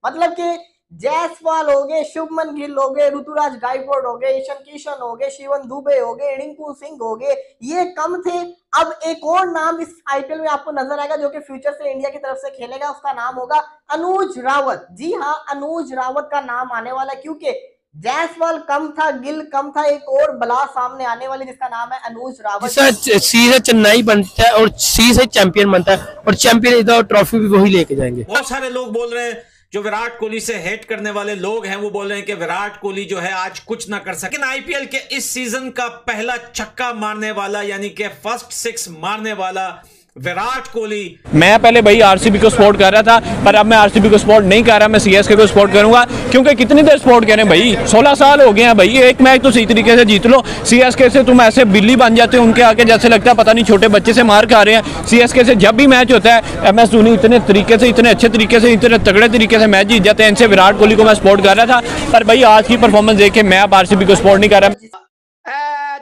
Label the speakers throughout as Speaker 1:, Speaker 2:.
Speaker 1: मतलब कि जायसवाल हो गए, शुभमन गिल हो गए, ऋतुराज गायकवाड़ हो गए, ईशान किशन हो गए, शिवम दुबे हो गए, रिंकू सिंह हो गए, ये कम थे। अब एक और नाम इस आईपीएल में आपको नजर आएगा जो कि फ्यूचर से इंडिया की तरफ से खेलेगा, उसका नाम होगा अनुज रावत। जी हाँ, अनुज रावत का नाम आने वाला है, क्योंकि जायसवाल कम था, गिल कम था, एक और बला सामने आने वाली जिसका नाम है अनुज रावत।
Speaker 2: सी से चेन्नई बनता है और सी से चैंपियन बनता है, और चैंपियन इधर ट्रॉफी भी वही लेके जाएंगे।
Speaker 3: बहुत सारे लोग बोल रहे हैं, जो विराट कोहली से हेट करने वाले लोग हैं, वो बोल रहे हैं कि विराट कोहली जो है आज कुछ ना कर सके। लेकिन आईपीएल के इस सीजन का पहला छक्का मारने वाला, यानी कि फर्स्ट सिक्स मारने वाला विराट कोहली।
Speaker 4: मैं पहले भाई आरसीबी को सपोर्ट कर रहा था, पर अब मैं आरसीबी को सपोर्ट नहीं कर रहा, मैं सीएसके को सपोर्ट करूंगा। क्योंकि कितनी देर सपोर्ट करें भाई, 16 साल हो गए हैं भाई, एक मैच तो सही तरीके से जीत लो। सीएसके से तुम ऐसे बिल्ली बन जाते हो उनके आगे, जैसे लगता है पता नहीं छोटे बच्चे से मार खा रहे हैं। सीएसके से जब भी मैच होता है एमएस धोनी इतने तरीके से, इतने अच्छे तरीके से, इतने तगड़े तरीके से मैच जीत जाते हैं। इनसे विराट कोहली को मैं सपोर्ट कर रहा था, पर भाई आज की परफॉर्मेंस देख के मैं अब आरसीबी को सपोर्ट नहीं कर रहा।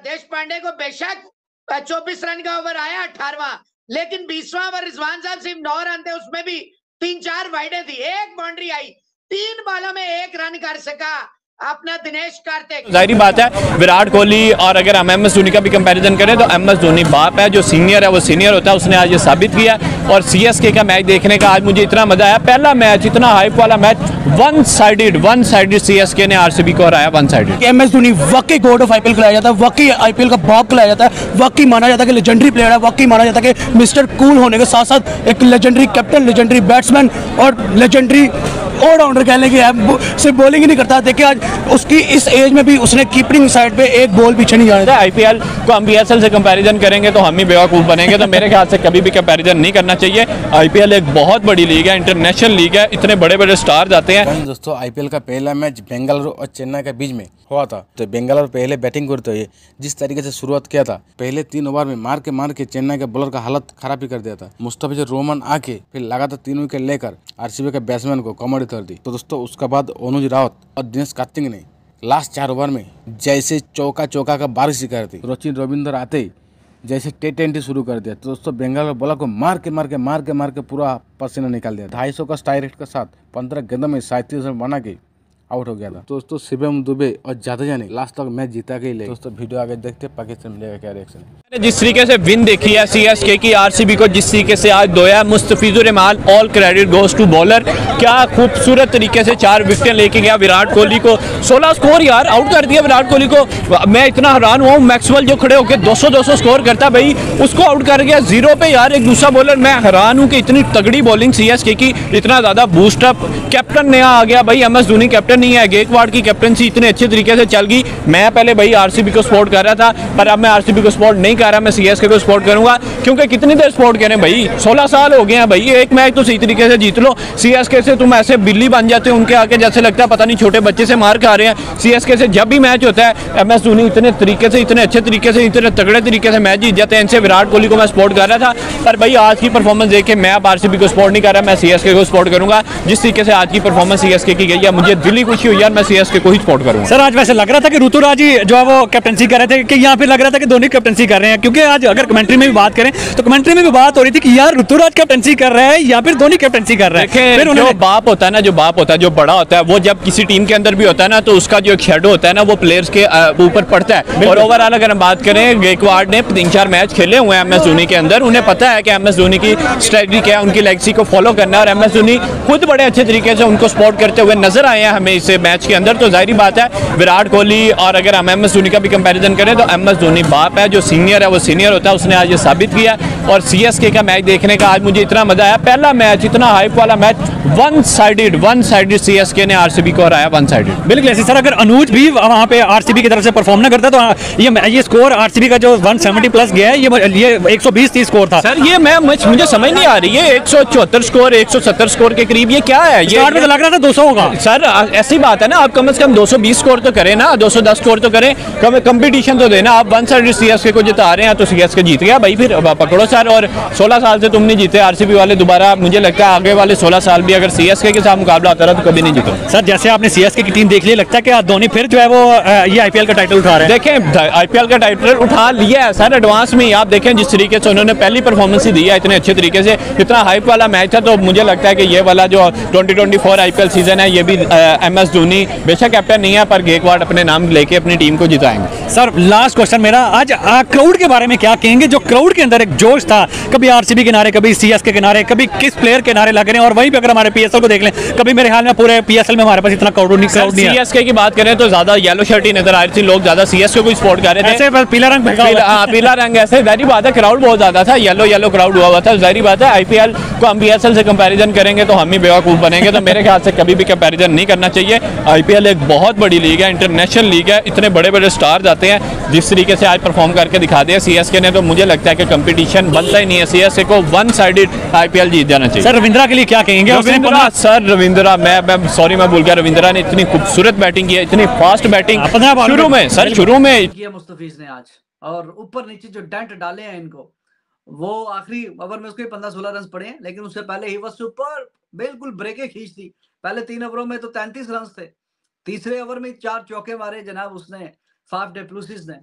Speaker 5: देश पांडे को बेशक 24 रन का ओवर आया, 18वां, लेकिन 20वां ओवर रिजवान साहब सिर्फ 9 रन थे, उसमें भी 3-4 वाइडें थी, एक बाउंड्री आई, 3 बॉलों में 1 रन कर सका अपना दिनेश कार्तिक।
Speaker 4: जाहिर बात है विराट कोहली, और अगर हम एमएस धोनी का भी कंपैरिजन करें तो एमएस धोनी बाप है, जो सीनियर है वो सीनियर होता है, उसने आज ये साबित किया। और सीएसके का मैच देखने का आज मुझे इतना मजा आया, पहला मैच इतना हाइप वाला मैच, वन साइडेड सीएसके ने आरसीबी को हराया, वन साइडेड।
Speaker 6: एमएस धोनी वाकई गॉड ऑफ आईपीएल खिलाया जाता है, वाकई आईपीएल का बाप खिलाया जाता है, वाकई माना जाता है कि लेजेंडरी प्लेयर है, वाकई माना जाता है कि मिस्टर कूल होने के साथ साथ एक लेजेंडरी कैप्टन, लेजेंडरी बैट्समैन और लेजेंडरी ऑलराउंडर कहने की है। सिर्फ बॉलिंग ही नहीं करता, देखिए आज उसकी इस एज में भी उसने कीपिंग साइड पे एक बॉल पीछे नहीं जाने।
Speaker 4: आईपीएल को हम बीएसएल से कंपैरिजन करेंगे तो हम ही बेवकूफ़ बनेंगे, तो मेरे ख्याल से कभी भी कंपैरिजन नहीं करना चाहिए। आईपीएल एक बहुत बड़ी लीग है, इंटरनेशनल लीग है, इतने बड़े बड़े स्टार जाते हैं।
Speaker 7: दोस्तों आईपीएल का पहला मैच बेंगलुरु और चेन्नई के बीच में हुआ था, तो बेंगलुरु पहले बैटिंग करते हुए जिस तरीके से शुरुआत किया था, पहले 3 ओवर में मार के चेन्नई के बॉलर का हालत खराब ही कर दिया था। मुस्तफिजुर रहमान आके फिर लगातार 3 विकेट लेकर आरसीबी के बैट्समैन को कॉमेडी कर दी। तो दोस्तों उसके बाद अनुज रावत और दिनेश कार्तिक ने लास्ट 4 ओवर में जैसे चौका का बारिश कर दी, सचिन रविंद्र आते ही जैसे टी20 शुरू कर दिया। तो दोस्तों बेंगलुरु बॉलर को मार के पूरा पसीना निकाल दिया। 250 का स्ट्राइक रेट के साथ 15 गेंदों में 37 रन बना के आउट हो गया था। दोस्तों शिवम दुबे और जाडेजा ने लास्ट तक मैच जीता के लिए। दोस्तों वीडियो आगे देखते पाकिस्तान मिलेगा क्या रिएक्शन।
Speaker 4: जिस तरीके से विन देखी है सीएसके की, आरसीबी को जिस तरीके से आज धोया, Mustafizur Rahman, all credit goes to bowler. क्या खूबसूरत तरीके से 4 विकेट लेके गया विराट कोहली को, 16 स्कोर यार, आउट कर दिया विराट कोहली को। मैं इतना हैरान हुआ, मैक्सवेल जो खड़े होकर 200 स्कोर करता भाई, उसको आउट कर गया 0 पे यार, एक दूसरा बॉलर। मैं हैरान हूँ कि इतनी तगड़ी बॉलिंग सीएसके की, इतना ज्यादा बूस्टअप। कैप्टन नया आ गया भाई, एमएस धोनी कैप्टन नहीं है, गायकवाड़ की कैप्टनसी इतने अच्छे तरीके से चल गई। मैं पहले भाई आरसीबी को सपोर्ट कर रहा था, पर अब मैं आरसीबी को सपोर्ट नहीं कर रहा, मैं सीएसके को सपोर्ट करूंगा। क्योंकि कितनी देर सपोर्ट करें भाई, 16 साल हो गए हैं भाई, एक मैच तो सही तरीके से जीत लो। सीएसके से तुम ऐसे बिल्ली बन जाते हो उनके आगे, जैसे लगता है पता नहीं छोटे बच्चे से मार खा रहे हैं। सीएसके से जब भी मैच होता है एमएस धोनी इतने तरीके से, इतने अच्छे तरीके से, इतने तगड़े तरीके से मैच जीत जाते हैं। इनसे विराट कोहली को मैं सपोर्ट कर रहा था, पर भाई आज की परफॉर्मेंस देख के मैं अब आरसीबी को सपोर्ट नहीं कर रहा, मैं सीएसके को सपोर्ट करूंगा। जिस तरीके से आज की परफॉर्मेंस सीएसके की गई है, मुझे दिली खुशी हुई यार, मैं सीएसके को ही सपोर्ट करूंगा।
Speaker 6: सर आज वैसे लग रहा था कि ऋतुराज ही जो है वो कैप्टनसी कर रहे थे, कि यहाँ पे लग रहा था कि धोनी कैप्टनसी कर रहे हैं, क्योंकि आज अगर कमेंट्री में भी बात करें तो कमेंट्री में भी बात हो रही थी कि यार ऋतुराज कैप्टनसी कर रहा है या फिर धोनी कैप्टनसी कर रहा है। फिर जो
Speaker 4: बाप होता है ना, जो बाप होता है, जो बड़ा होता है, वो जब किसी टीम के अंदर भी होता है ना, तो उसका जो शेडो होता है ना, वो प्लेयर्स के ऊपर पड़ता है। और ओवरऑल अगर हम बात करें, गायकवाड़ ने 3-4 मैच खेले हुए हैं एमएस धोनी के अंदर, उन्हें पता है कि एमएस धोनी की स्ट्रेटजी क्या है, उनकी लेगेसी को फॉलो करना है, और एमएस धोनी खुद बड़े अच्छे तरीके से उनको सपोर्ट करते हुए नजर आए हैं हमें इस मैच के अंदर। तो जाहिर बात है विराट कोहली, और अगर हम एमएस धोनी का भी कंपैरिजन करें तो एमएस धोनी बाप है, जो सीनियर है वो सीनियर होता है, उसने आज ये साबित किया। और सीएसके का मैच देखने का आज मुझे इतना मजा आया, पहला मैच इतना हाइप वाला मैच, वन साइडेड सीएसके ने आरसीबी को हराया, वन साइडेड।
Speaker 6: बिल्कुल ऐसे सर, अगर अनुज भी वहाँ पे आरसीबी की तरफ से परफॉर्म ना करता तो ये स्कोर आरसीबी का जो 170 प्लस गया है, ये 120-30 स्कोर था
Speaker 4: सर। ये मुझे समझ नहीं आ रही है, 174 स्कोर 170 स्कोर के करीब ये क्या है? ये
Speaker 6: लग रहा था 200 होगा
Speaker 4: सर। ऐसी बात है ना, आप कम से कम 220 स्कोर तो करें ना, 210 स्कोर तो करें, कंपटीशन तो देना। आप वन साइड सीएसके को जिता रहे हैं तो सीएसके जीत गया भाई, फिर पकड़ो सर। और 16 साल से तुम नहीं जीते आरसीबी वाले, दोबारा मुझे लगता है आगे वाले 16 साल भी अगर सीएसके के साथ मुकाबला होता रहा तो कभी नहीं जीतो।
Speaker 8: सर जैसे आपने सीएसके की टीम देख ली, लगता है कि धोनी फिर जो है वो ये आईपीएल का टाइटल उठा रहे हैं?
Speaker 4: देखें आईपीएल का टाइटल उठा लिया है सर एडवांस में। आप देखें जिस तरीके से उन्होंने पहली परफॉर्मेंस ही दी है इतने अच्छे तरीके से, इतना हाइप वाला मैच था, तो मुझे लगता है कि ये वाला जो 2024 आईपीएल सीजन है ये भी एमएस धोनी बेशक कैप्टन नहीं है पर गेकवाड अपने नाम लेके अपनी टीम को जिताएंगे।
Speaker 8: सर लास्ट क्वेश्चन मेरा, आज क्राउड के बारे में क्या कहेंगे? जो क्राउड के अंदर एक जोश था, कभी आरसीबी के नारे, कभी सीएसके के नारे, कभी किस प्लेयर के नारे लग रहे हैं, और वहीं पे अगर हमारे पीएसएल को देख लें, कभी मेरे ख्याल में पूरे पीएसएल में हमारे पास इतना क्राउड नहीं है।
Speaker 4: सीएसके की बात करें तो ज्यादा येलो शर्ट ही नजर आ रही थी, लोग ज्यादा सीएसके को सपोर्ट कर रहे थे।
Speaker 8: पीला रंग
Speaker 4: पीला रंग ऐसे जाहिर बात है क्राउड बहुत ज्यादा था, येलो क्राउड हुआ था। जाहिर बात है आईपीएल को हम पीएसएल से कंपैरिजन करेंगे तो हम ही बेवकूफ बनेंगे, तो मेरे ख्याल से कभी भी कंपैरिजन नहीं करना चाहिए। आईपीएल एक बहुत बड़ी लीग है, इंटरनेशनल लीग है, इतने बड़े बड़े स्टार जाते हैं। जिस तरीके से आज परफॉर्म करके दिखा दिया सीएसके ने, तो मुझे लगता है कि कंपटीशन बनता ही नहीं है, सीएसके को वन साइडेड आईपीएल जीत जाना चाहिए।
Speaker 8: सर रविंद्रा के लिए क्या कहेंगे?
Speaker 4: रविंद्रा मैं सॉरी मैं भूल गया, रविंद्रा ने इतनी खूबसूरत बैटिंग की है, इतनी फास्ट बैटिंग शुरू में
Speaker 9: किया मुस्तफीज ने आज, और ऊपर नीचे जो डेंट डाले हैं इनको, वो आखिरी ओवर में उसके 15-16 रन पड़े हैं, लेकिन उससे पहले ही वह सुपर बिल्कुल ब्रेकें खींच दी। पहले 3 ओवरों में तो 33 रन थे, तीसरे ओवर में 4 चौके मारे जनाब उसने, फाफ डुप्लेसिस ने,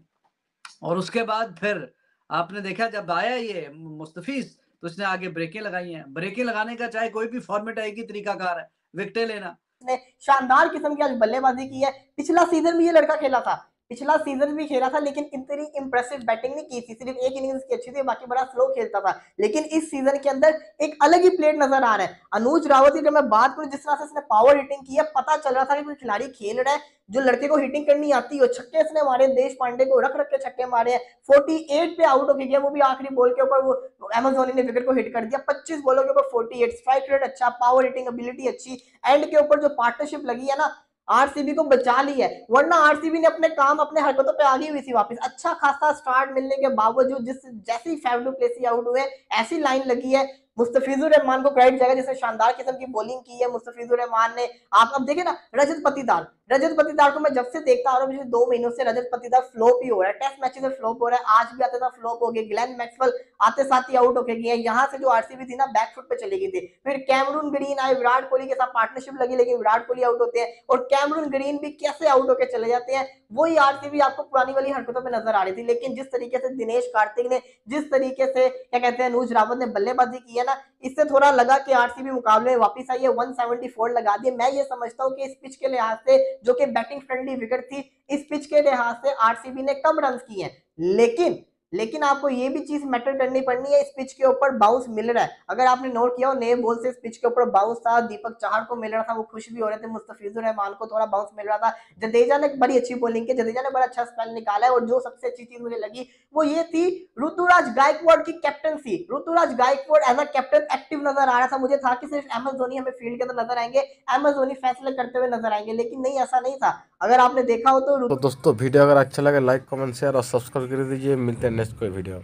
Speaker 9: और उसके बाद फिर आपने देखा जब आया ये मुस्तफीज तो उसने आगे ब्रेकें लगाई हैं। ब्रेकें लगाने का चाहे कोई भी फॉर्मेट है, एक ही तरीकाकार है, विकेटें लेना।
Speaker 1: ने शानदार किस्म की आज बल्लेबाजी की है। पिछला सीजन भी ये लड़का खेला था, पिछला सीजन भी खेला था, लेकिन इतनी इंप्रेसिव बैटिंग नहीं की थी, सिर्फ एक इनिंग्स की अच्छी थी, बाकी बड़ा स्लो खेलता था। लेकिन इस सीजन के अंदर एक अलग ही प्लेट नजर आ रहा है। अनुज रावत की अगर मैं बात करूं, जिस तरह से इसने पावर हिटिंग की है, पता चल रहा था कि कोई खिलाड़ी खेल रहा है, जो लड़के को हिटिंग करनी आती है। छक्के इसने मारे, देश पांडे को रख के छक्के मारे हैं। 48 पे आउट होके गया, वो भी आखिरी बॉल के ऊपर, वो एमएस धोनी ने विकेट को हिट कर दिया। 25 बॉलों के ऊपर 48, स्ट्राइक रेट अच्छा, पावर हिटिंग एबिलिटी अच्छी, एंड के ऊपर जो पार्टनरशिप लगी है ना, आरसीबी को बचा ली है, वरना आरसीबी ने अपने काम अपने हरकतों पे आगे हुई थी वापस। अच्छा खासा स्टार्ट मिलने के बावजूद जैसी फैफ डुप्लेसी आउट हुए, ऐसी लाइन लगी है। मुस्तफिजुर रहमान को क्रेडिट जाएगा जिसने शानदार किस्म की बॉलिंग की है। मुस्तफिजुर रहमान ने, आप अब देखे ना, रजत पटीदार को मैं जब से देखता आ रहा हूँ, पिछले 2 महीनों से रजत पटीदार फ्लॉप ही हो रहा है, टेस्ट मैचेस में फ्लॉप हो रहा है। आज भी आता था फ्लॉप हो गया। ग्लेन मैक्सवेल आते साथ ही आउट होके गए। यहाँ से जो आरसीबी थी ना, बैक फुट पे चली गई थी। फिर कैमरून ग्रीन आए, विराट कोहली के साथ पार्टनरशिप लगी, लेकिन विराट कोहली आउट होते हैं, और कैमरून ग्रीन भी कैसे आउट होकर चले जाते हैं। वही आरसीबी आपको पुरानी वाली हरकतों पे नजर आ रही थी। लेकिन जिस तरीके से दिनेश कार्तिक ने, जिस तरीके से क्या कहते हैं अनुज रावत ने बल्लेबाजी की है ना, इससे थोड़ा लगा कि आरसीबी मुकाबले में वापस आई है। 174 लगा दिए। मैं ये समझता हूँ कि इस पिच के लिहाज से, जो कि बैटिंग फ्रेंडली विकेट थी, इस पिच के लिहाज से आरसीबी ने कम रन किए हैं। लेकिन आपको ये भी चीज मैटर करनी पड़नी है, इस पिच के ऊपर बाउंस मिल रहा है। अगर आपने नोट किया हो, नए बॉल से इस पिच के ऊपर बाउंस था, दीपक चाहर को मिल रहा था, वो खुश भी हो रहे थे। मुस्तफिजुर रहमान को थोड़ा बाउंस मिल रहा था। जडेजा ने बड़ी अच्छी बॉलिंग की, जडेजा ने बड़ा अच्छा स्पेल निकाला है। और जो सबसे अच्छी चीज मुझे लगी वो ये थी ऋतुराज गायकवाड़ की captaincy. Ruturaj Gaikwad as a captain active नजर आ रहा था। मुझे था कि सिर्फ एमएस धोनी हमें फील्ड के अंदर नजर आएंगे, एमएस धोनी फैसले करते हुए नजर आएंगे, लेकिन नहीं, ऐसा नहीं था। अगर आपने देखा हो तो
Speaker 7: दोस्तों वीडियो अगर अच्छा लगे लाइक कमेंट शेयर और सब्सक्राइब कर दीजिए। मिलते हैं नेक्स्ट कोई वीडियो।